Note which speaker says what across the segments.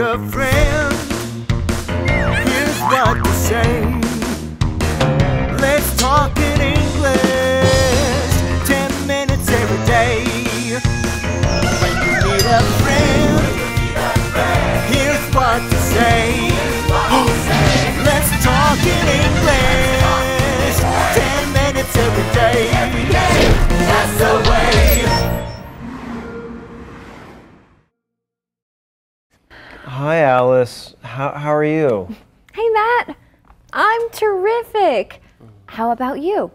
Speaker 1: a friend, here's what to say. Let's talk in English, 10 minutes every day. When you need a friend, here's what to say. Let's talk in English, 10 minutes every day. That's the way.
Speaker 2: Hi, Alice. How are you?
Speaker 3: Hey, Matt. I'm terrific. How about you?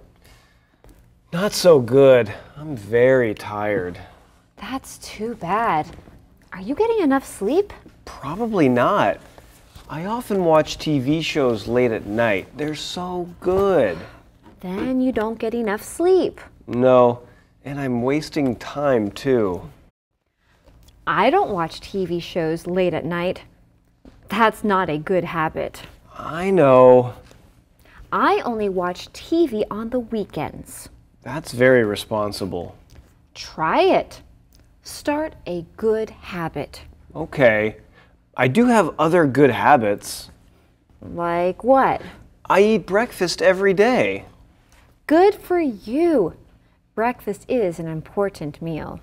Speaker 2: Not so good. I'm very tired.
Speaker 3: That's too bad. Are you getting enough sleep?
Speaker 2: Probably not. I often watch TV shows late at night. They're so good.
Speaker 3: Then you don't get enough sleep.
Speaker 2: No, and I'm wasting time too.
Speaker 3: I don't watch TV shows late at night. That's not a good habit.
Speaker 2: I know.
Speaker 3: I only watch TV on the weekends.
Speaker 2: That's very responsible.
Speaker 3: Try it. Start a good habit.
Speaker 2: Okay. I do have other good habits.
Speaker 3: Like what?
Speaker 2: I eat breakfast every day.
Speaker 3: Good for you. Breakfast is an important meal.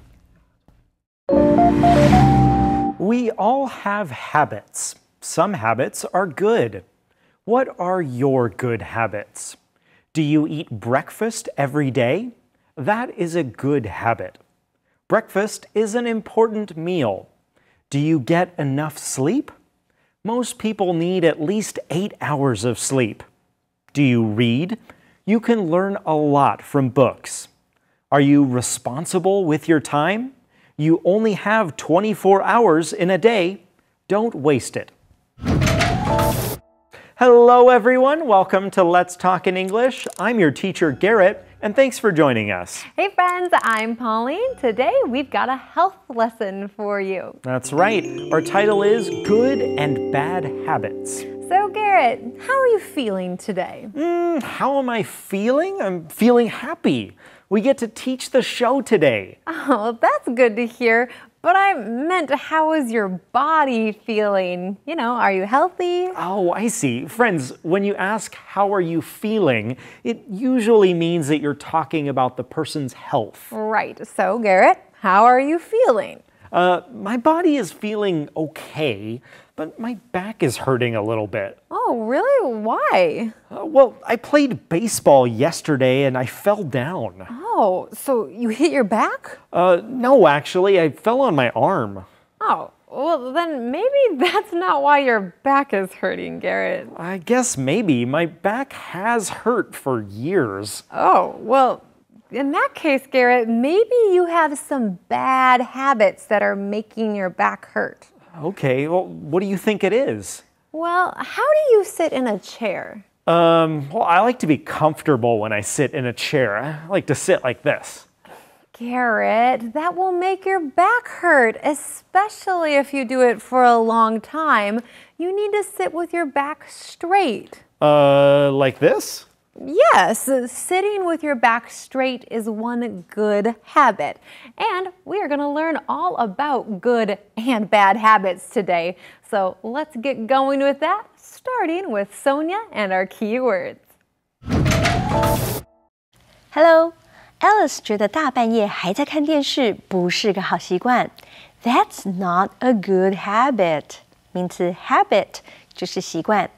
Speaker 4: We all have habits. Some habits are good. What are your good habits? Do you eat breakfast every day? That is a good habit. Breakfast is an important meal. Do you get enough sleep? Most people need at least 8 hours of sleep. Do you read? You can learn a lot from books. Are you responsible with your time? You only have 24 hours in a day. Don't waste it. Hello, everyone. Welcome to Let's Talk in English. I'm your teacher, Garrett, and thanks for joining us.
Speaker 5: Hey, friends. I'm Pauline. Today, we've got a health lesson for you.
Speaker 4: That's right. Our title is Good and Bad Habits.
Speaker 5: So, Garrett, how are you feeling today?
Speaker 4: How am I feeling? I'm feeling happy. We get to teach the show today.
Speaker 5: Oh, that's good to hear. But I meant, how is your body feeling? You know, are you healthy?
Speaker 4: Oh, I see. Friends, when you ask how are you feeling, it usually means that you're talking about the person's health.
Speaker 5: Right. So, Garrett, how are you feeling?
Speaker 4: My body is feeling okay, but my back is hurting a little bit.
Speaker 5: Oh, really? Why?
Speaker 4: Well, I played baseball yesterday and I fell down.
Speaker 5: Oh, so you hit your back?
Speaker 4: No, actually, I fell on my arm.
Speaker 5: Oh, well, then maybe that's not why your back is hurting, Garrett.
Speaker 4: I guess maybe. My back has hurt for years.
Speaker 5: Oh, well, in that case, Garrett, maybe you have some bad habits that are making your back hurt.
Speaker 4: Okay, well, what do you think it is?
Speaker 5: Well, how do you sit in a chair?
Speaker 4: Well, I like to be comfortable when I sit in a chair. I like to sit like this.
Speaker 5: Garrett, that will make your back hurt, especially if you do it for a long time. You need to sit with your back straight.
Speaker 4: Like this?
Speaker 5: Yes, sitting with your back straight is one good habit. And we are going to learn all about good and bad habits today. So let's get going with that, starting with Sonia and our keywords.
Speaker 6: Hello, Alice 觉得大半夜还在看电视不是个好习惯。That's not a good habit. 名词 habit 就是习惯。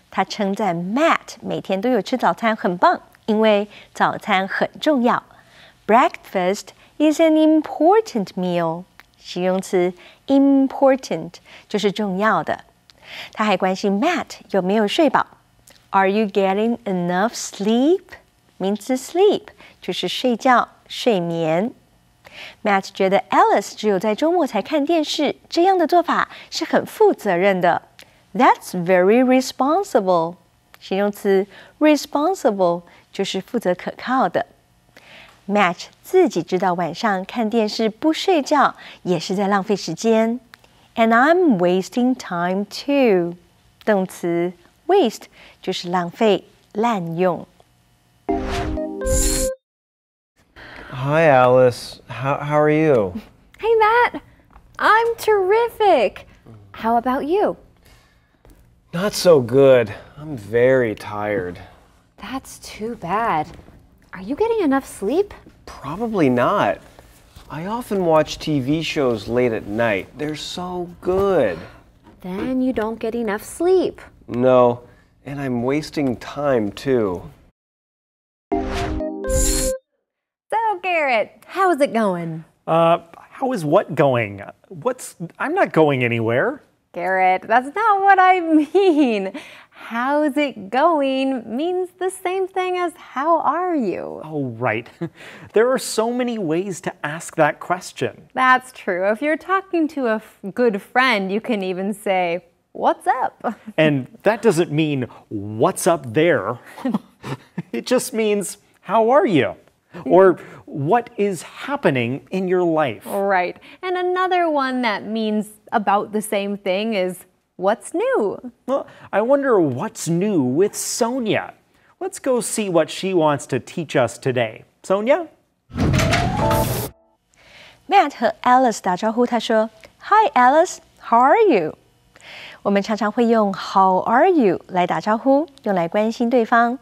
Speaker 6: 他称赞 Matt 每天都有吃早餐很棒，因为早餐很重要。Breakfast is an important meal. 形容词 important 就是重要的。他还关心 Matt 有没有睡饱。Are you getting enough sleep? 名词 sleep 就是睡觉、睡眠。Matt 觉得 Alice 只有在周末才看电视，这样的做法是很负责任的。That's very responsible. 形容词 responsible 就是负责可靠的。Matt 自己知道晚上看电视不睡觉也是在浪费時間。And I'm wasting time too. 动詞 waste 就是浪费、滥用。
Speaker 2: Hi, Alice. How are you?
Speaker 3: Hey, Matt. I'm terrific. How about you?
Speaker 2: Not so good. I'm very tired.
Speaker 3: That's too bad. Are you getting enough sleep?
Speaker 2: Probably not. I often watch TV shows late at night. They're so good.
Speaker 3: Then you don't get enough sleep.
Speaker 2: No, and I'm wasting time too.
Speaker 5: So, Garrett, how's it going?
Speaker 4: How is what going? I'm not going anywhere.
Speaker 5: Garrett, that's not what I mean. How's it going means the same thing as how are you?
Speaker 4: Oh, right. There are so many ways to ask that question.
Speaker 5: That's true. If you're talking to a good friend, you can even say, "What's up?"
Speaker 4: And that doesn't mean what's up there. It just means how are you? Or what is happening in your life?
Speaker 5: Right. And another one that means about the same thing is what's new?
Speaker 4: Well, I wonder what's new with Sonia. Let's go see what she wants to teach us today. Sonia?
Speaker 6: Matt 和 Alice 打招呼，他说 ：“Hi Alice, how are you？” 我们常常会用 How are you 来打招呼，用来关心对方。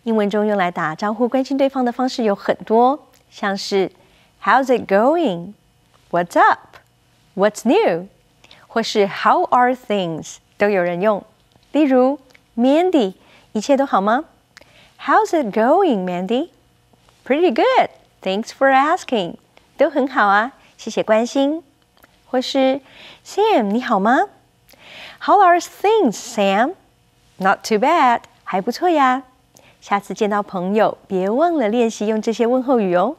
Speaker 6: 英文中用来打招呼、关心对方的方式有很多，像是 How's it going? What's up? What's new? 或是 How are things? 都有人用。例如 Mandy， 一切都好吗？ How's it going, Mandy? Pretty good. Thanks for asking. 都很好啊，谢谢关心。或是 Sam， 你好吗？ How are things, Sam? Not too bad. 还不错呀。下次见到朋友，别忘了练习用这些问候语哦。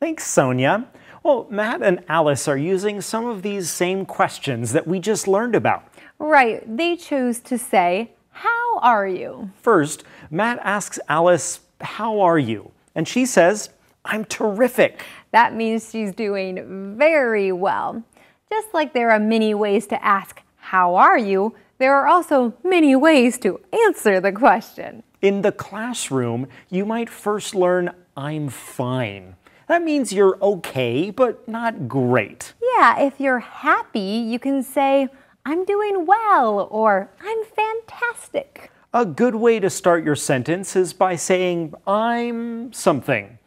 Speaker 4: Thanks, Sonia. Well, Matt and Alice are using some of these same questions that we just learned about.
Speaker 5: Right. They choose to say, "How are you?"
Speaker 4: First, Matt asks Alice, "How are you?" And she says, "I'm terrific."
Speaker 5: That means she's doing very well. Just like there are many ways to ask, "How are you?" there are also many ways to answer the question.
Speaker 4: In the classroom, you might first learn, "I'm fine." That means you're okay, but not great.
Speaker 5: Yeah, if you're happy, you can say, "I'm doing well," or "I'm fantastic."
Speaker 4: A good way to start your sentence is by saying, "I'm something."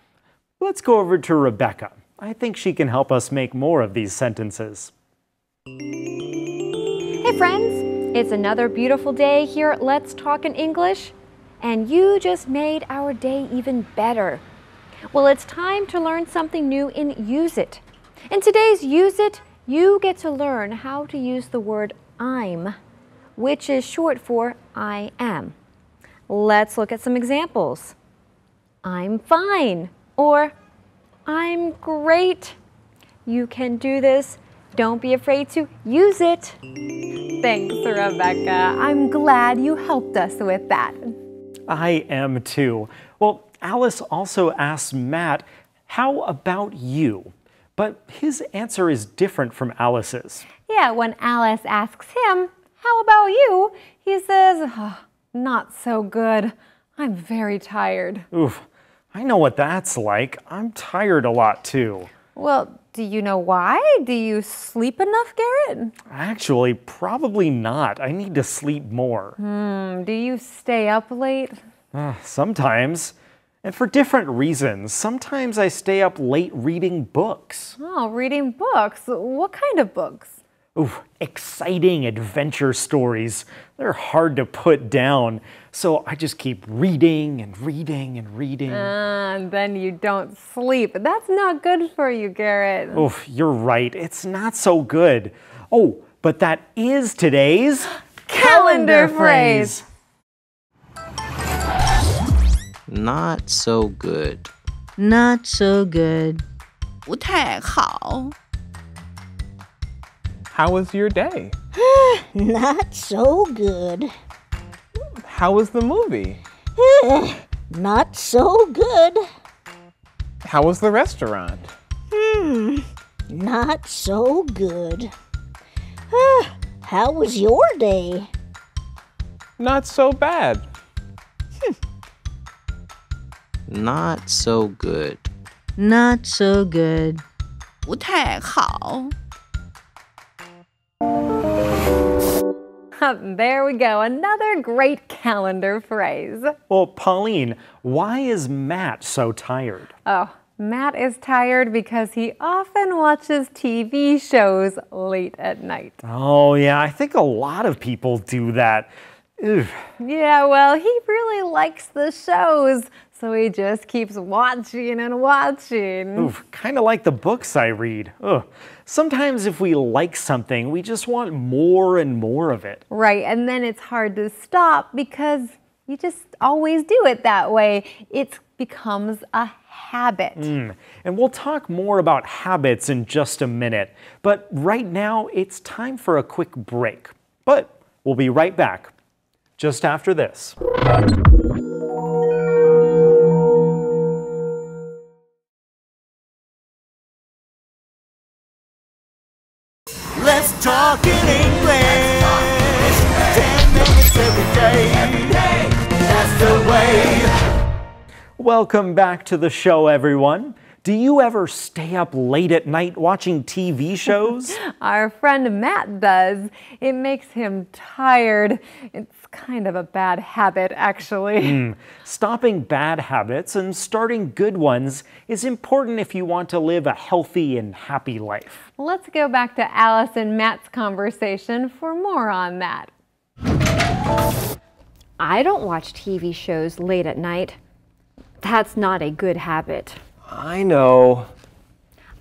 Speaker 4: Let's go over to Rebecca. I think she can help us make more of these sentences.
Speaker 3: Hey friends, it's another beautiful day here at Let's Talk in English, and you just made our day even better. Well, it's time to learn something new in Use It. In today's Use It, you get to learn how to use the word I'm, which is short for I am. Let's look at some examples. I'm fine, or I'm great. You can do this. Don't be afraid to use it.
Speaker 5: Thanks, Rebecca. I'm glad you helped us with that.
Speaker 4: I am too. Well, Alice also asks Matt, "How about you?" But his answer is different from Alice's.
Speaker 5: Yeah, when Alice asks him, "How about you?" he says, "Oh, not so good. I'm very tired."
Speaker 4: Oof, I know what that's like. I'm tired a lot too.
Speaker 5: Well, do you know why? Do you sleep enough, Garrett?
Speaker 4: Actually, probably not. I need to sleep more.
Speaker 5: Do you stay up late?
Speaker 4: Sometimes. And for different reasons. Sometimes I stay up late reading books.
Speaker 5: Oh, reading books. What kind of books?
Speaker 4: Ooh, exciting adventure stories. They're hard to put down. So I just keep reading and reading and reading.
Speaker 5: And then you don't sleep. That's not good for you, Garrett.
Speaker 4: Oof, you're right. It's not so good. Oh, but that is today's
Speaker 5: Calendar phrase.
Speaker 1: Not so good.
Speaker 7: Not so good.
Speaker 8: 不太好。
Speaker 9: How was your day?
Speaker 7: Not so good.
Speaker 9: How was the movie?
Speaker 7: Not so good.
Speaker 9: How was the restaurant?
Speaker 7: Not so good. How was your day?
Speaker 9: Not so bad.
Speaker 1: Not so good.
Speaker 7: Not so good.
Speaker 8: 不太好。
Speaker 5: There we go, another great calendar phrase.
Speaker 4: Well, Pauline, why is Matt so tired?
Speaker 5: Oh, Matt is tired because he often watches TV shows late at night.
Speaker 4: Oh, yeah, I think a lot of people do that. Ugh.
Speaker 5: Yeah, well, he really likes the shows, so he just keeps watching and watching.
Speaker 4: Kind of like the books I read. Ugh. Sometimes if we like something, we just want more and more of it.
Speaker 5: Right, and then it's hard to stop because you just always do it that way. It becomes a habit.
Speaker 4: And we'll talk more about habits in just a minute. But right now, it's time for a quick break. But we'll be right back just after this.
Speaker 1: Let's talk in English. 10 minutes every day. That's the way.
Speaker 4: Welcome back to the show, everyone. Do you ever stay up late at night watching TV shows?
Speaker 5: Our friend Matt does. It makes him tired. It's kind of a bad habit, actually.
Speaker 4: Stopping bad habits and starting good ones is important if you want to live a healthy and happy life.
Speaker 5: Let's go back to Alice and Matt's conversation for more on that.
Speaker 3: I don't watch TV shows late at night. That's not a good habit.
Speaker 2: I know.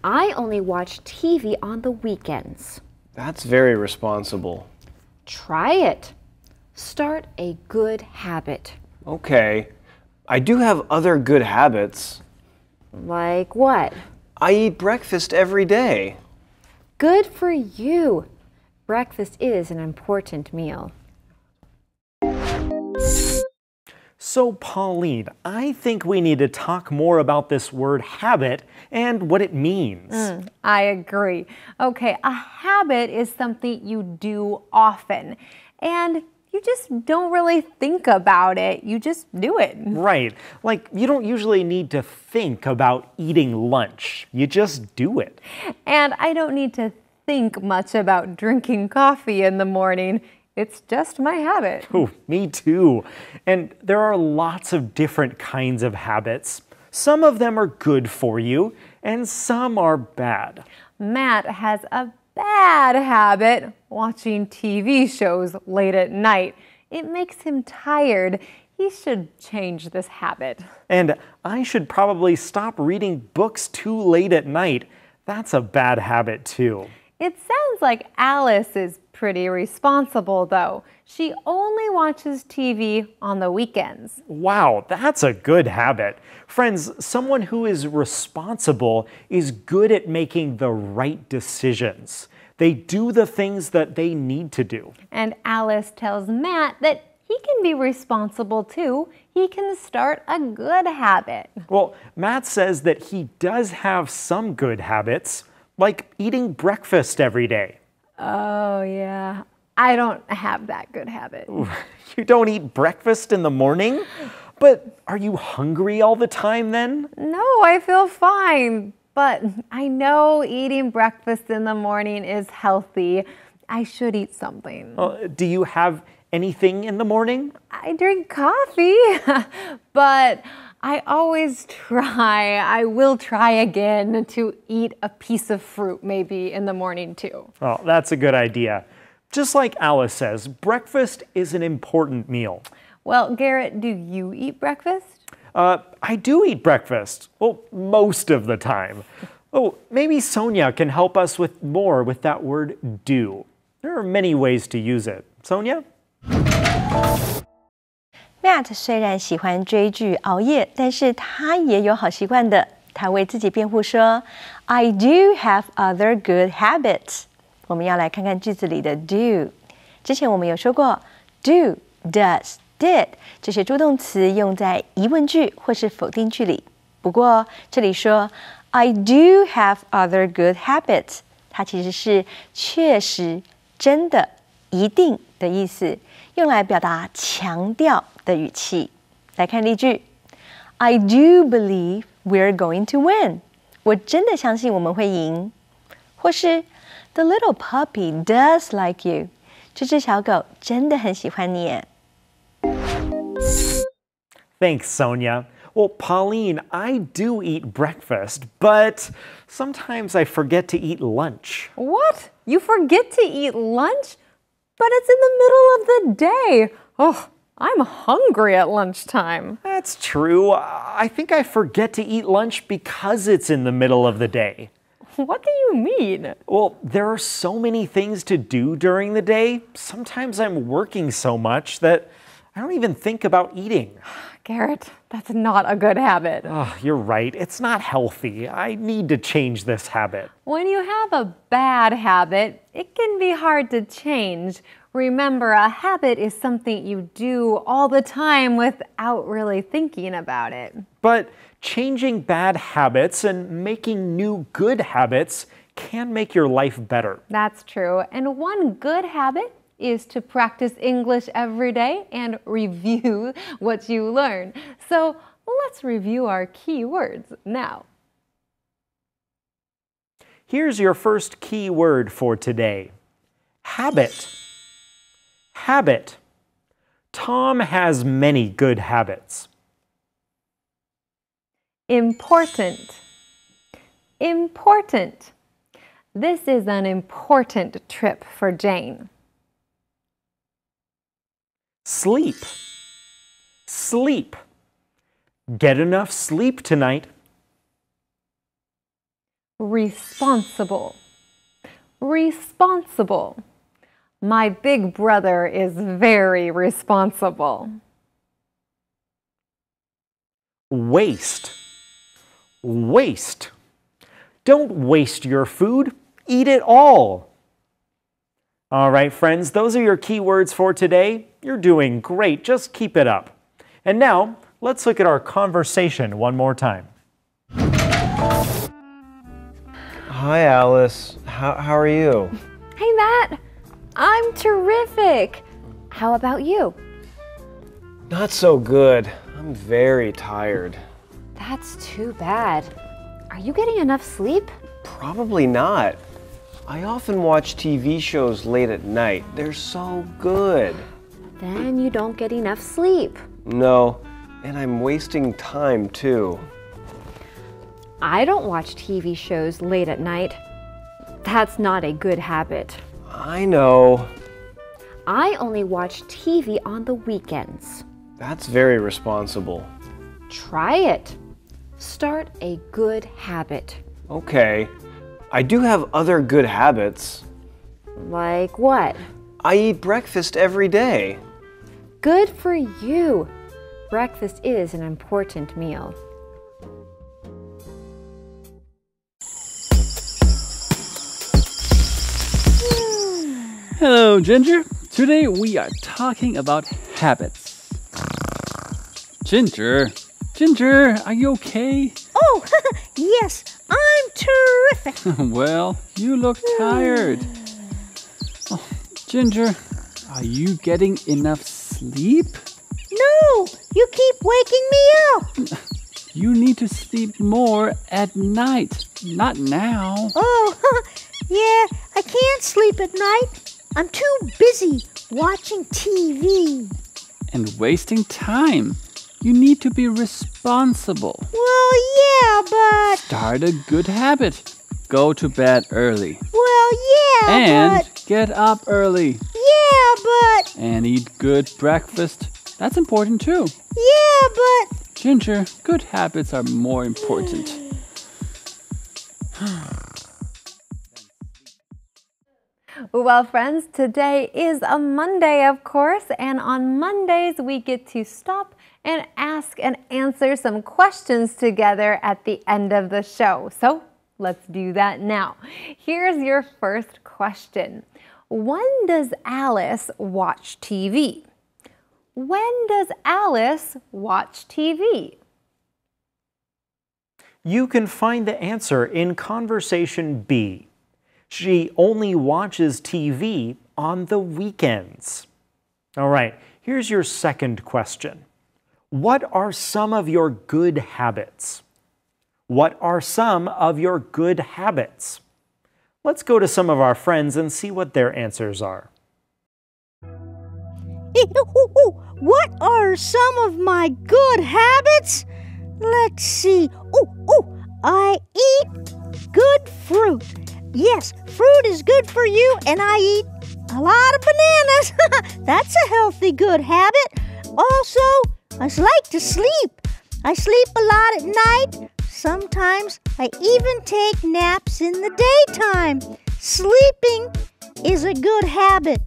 Speaker 3: I only watch TV on the weekends.
Speaker 2: That's very responsible.
Speaker 3: Try it. Start a good habit.
Speaker 2: Okay. I do have other good habits.
Speaker 3: Like what?
Speaker 2: I eat breakfast every day.
Speaker 3: Good for you. Breakfast is an important meal.
Speaker 4: So, Pauline, I think we need to talk more about this word habit and what it means.
Speaker 5: I agree. Okay, a habit is something you do often, and you just don't really think about it. You just do it.
Speaker 4: Right. Like, you don't usually need to think about eating lunch. You just do it.
Speaker 5: And I don't need to think much about drinking coffee in the morning. It's just my habit.
Speaker 4: Oh, me too. And there are lots of different kinds of habits. Some of them are good for you, and some are bad.
Speaker 5: Matt has a bad habit watching TV shows late at night. It makes him tired. He should change this habit.
Speaker 4: And I should probably stop reading books too late at night. That's a bad habit too.
Speaker 5: It sounds like Alice is pretty responsible, though. She only watches TV on the weekends.
Speaker 4: Wow, that's a good habit. Friends, someone who is responsible is good at making the right decisions. They do the things that they need to do.
Speaker 5: And Alice tells Matt that he can be responsible too. He can start a good habit.
Speaker 4: Well, Matt says that he does have some good habits, like eating breakfast every day.
Speaker 5: Oh, yeah. I don't have that good habit.
Speaker 4: You don't eat breakfast in the morning? But are you hungry all the time then?
Speaker 5: No, I feel fine. But I know eating breakfast in the morning is healthy. I should eat something.
Speaker 4: Do you have anything in the morning?
Speaker 5: I drink coffee, but I always try. I will try again to eat a piece of fruit maybe in the morning too.
Speaker 4: Oh, that's a good idea. Just like Alice says, breakfast is an important meal.
Speaker 5: Well, Garrett, do you eat breakfast?
Speaker 4: I do eat breakfast. Well, most of the time. Oh, maybe Sonia can help us with more with that word do. There are many ways to use it. Sonia?
Speaker 6: Matt 虽然喜欢追剧熬夜，但是他也有好习惯的。他为自己辩护说 I do have other good habits. 我们要来看看句子里的 do。之前我们有说过 do, does, did 这些助动词用在疑问句或是否定句里。不过这里说 I do have other good habits， 它其实是确实、真的、一定的意思，用来表达强调的语气。来看例句 I do believe we're going to win。 我真的相信我们会赢。或是 The little puppy does like you。这只小狗真的很喜欢你耶。
Speaker 4: Thanks, Sonia. Well, Pauline, I do eat breakfast, but sometimes I forget to eat lunch.
Speaker 5: What? You forget to eat lunch? But it's in the middle of the day. Oh, I'm hungry at lunchtime.
Speaker 4: That's true. I think I forget to eat lunch because it's in the middle of the day.
Speaker 5: What do you mean?
Speaker 4: Well, there are so many things to do during the day. Sometimes I'm working so much that I don't even think about eating.
Speaker 5: Garrett, that's not a good habit.
Speaker 4: Oh, you're right. It's not healthy. I need to change this habit.
Speaker 5: When you have a bad habit, it can be hard to change. Remember, a habit is something you do all the time without really thinking about it.
Speaker 4: But changing bad habits and making new good habits can make your life better.
Speaker 5: That's true. And one good habit is to practice English every day and review what you learn. So let's review our key words now.
Speaker 4: Here's your first key word for today. Habit. Habit. Tom has many good habits.
Speaker 5: Important. Important. This is an important trip for Jane.
Speaker 4: Sleep. Sleep. Get enough sleep tonight.
Speaker 5: Responsible. Responsible. My big brother is very responsible.
Speaker 4: Waste. Waste. Don't waste your food. Eat it all. All right, friends, those are your key words for today. You're doing great. Just keep it up. And now, let's look at our conversation one more time.
Speaker 2: Hi, Alice. How are you?
Speaker 3: Hey, Matt. I'm terrific. How about you?
Speaker 2: Not so good. I'm very tired.
Speaker 3: That's too bad. Are you getting enough sleep?
Speaker 2: Probably not. I often watch TV shows late at night. They're so good.
Speaker 3: Then you don't get enough sleep.
Speaker 2: No, and I'm wasting time too.
Speaker 3: I don't watch TV shows late at night. That's not a good habit.
Speaker 2: I know.
Speaker 3: I only watch TV on the weekends.
Speaker 2: That's very responsible.
Speaker 3: Try it. Start a good habit.
Speaker 2: Okay. I do have other good habits.
Speaker 3: Like what?
Speaker 2: I eat breakfast every day.
Speaker 3: Good for you. Breakfast is an important meal.
Speaker 1: Hello, Ginger. Today we are talking about habits. Ginger, are you okay?
Speaker 7: Oh, yes, I'm terrific.
Speaker 1: Well, you look tired. Oh, Ginger, are you getting enough sleep?
Speaker 7: No, you keep waking me up.
Speaker 1: You need to sleep more at night, not now.
Speaker 7: Oh, yeah, I can't sleep at night. I'm too busy watching TV.
Speaker 1: And wasting time. You need to be responsible.
Speaker 7: Well, yeah, but...
Speaker 1: Start a good habit. Go to bed early.
Speaker 7: Well, yeah,
Speaker 1: And
Speaker 7: but...
Speaker 1: get up early.
Speaker 7: Yeah, but...
Speaker 1: And eat good breakfast. That's important too.
Speaker 7: Yeah, but...
Speaker 1: Ginger, good habits are more important.
Speaker 5: Well, friends, today is a Monday, of course, and on Mondays we get to stop and ask and answer some questions together at the end of the show. So let's do that now. Here's your first question. When does Alice watch TV? When does Alice watch TV?
Speaker 4: You can find the answer in conversation B. She only watches TV on the weekends. All right, here's your second question. What are some of your good habits? What are some of your good habits? Let's go to some of our friends and see what their answers are.
Speaker 7: What are some of my good habits? Let's see. I eat good fruit. Yes, fruit is good for you, and I eat a lot of bananas. That's a healthy, good habit. Also, I like to sleep. I sleep a lot at night. Sometimes I even take naps in the daytime. Sleeping is a good habit,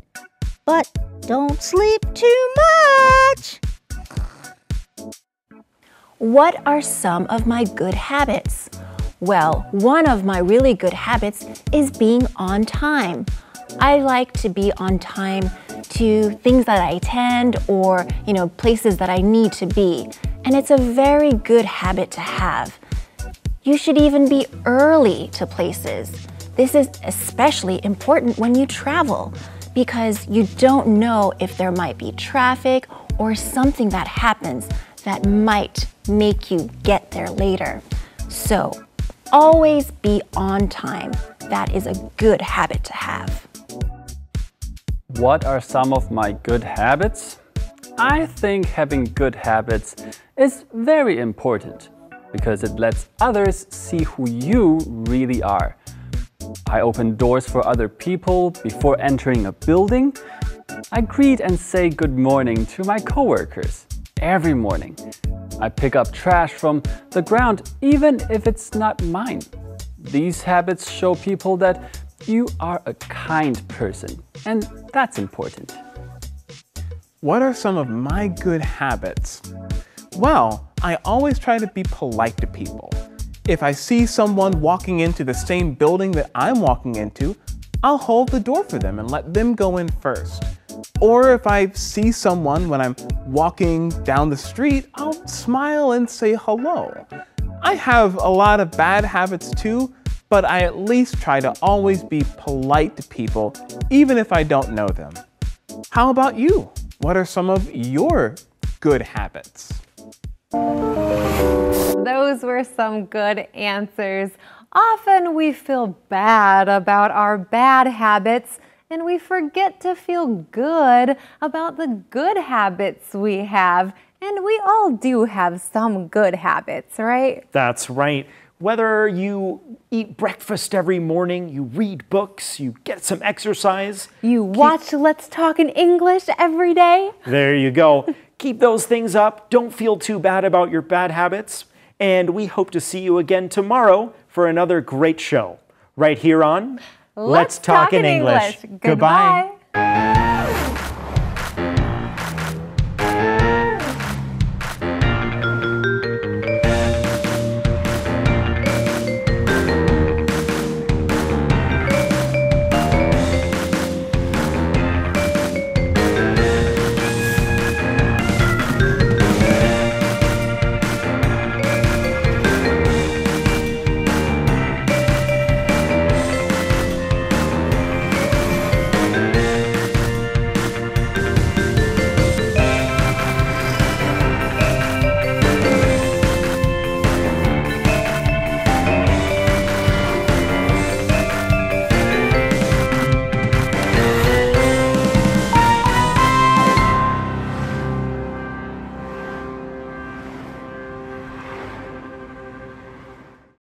Speaker 7: but don't sleep too much.
Speaker 6: What are some of my good habits? Well, one of my really good habits is being on time. I like to be on time to things that I attend or, places that I need to be. And it's a very good habit to have. You should even be early to places. This is especially important when you travel because you don't know if there might be traffic or something that happens that might make you get there later. So, always be on time. That is a good habit to have.
Speaker 1: What are some of my good habits? I think having good habits is very important because it lets others see who you really are. I open doors for other people before entering a building. I greet and say good morning to my coworkers every morning. I pick up trash from the ground even if it's not mine. These habits show people that you are a kind person, and that's important.
Speaker 9: What are some of my good habits? Well, I always try to be polite to people. If I see someone walking into the same building that I'm walking into, I'll hold the door for them and let them go in first. Or if I see someone when I'm walking down the street, I'll smile and say hello. I have a lot of bad habits too, but I at least try to always be polite to people, even if I don't know them. How about you? What are some of your good habits?
Speaker 5: Those were some good answers. Often we feel bad about our bad habits, and we forget to feel good about the good habits we have. And we all do have some good habits, right?
Speaker 4: That's right. Whether you eat breakfast every morning, you read books, you get some exercise.
Speaker 5: You watch Let's Talk in English every day.
Speaker 4: There you go. Keep those things up. Don't feel too bad about your bad habits. And we hope to see you again tomorrow for another great show. Right here on
Speaker 5: Let's Talk in English. Goodbye.